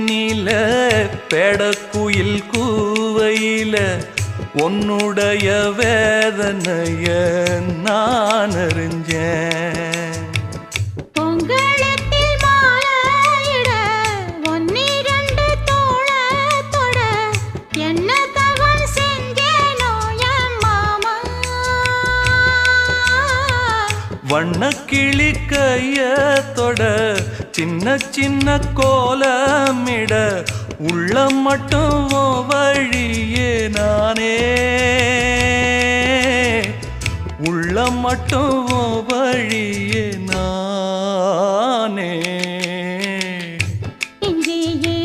தேனில பெடக்குயில் கூவையில உன்னுடைய வேதனைய நான் அறிஞ்சேன். பொங்கலத்தில் மாலையிட ஒன்னிரண்டு தோளத்தொட என்ன தவம் செஞ்சேனோ என் மாமா. வண்ணக்கிளி கையத்தொட சின்ன சின்ன கோலமிட உள்ளம் மட்டும் வழியே நானே, உள்ளம் மட்டும் வழியே நானே.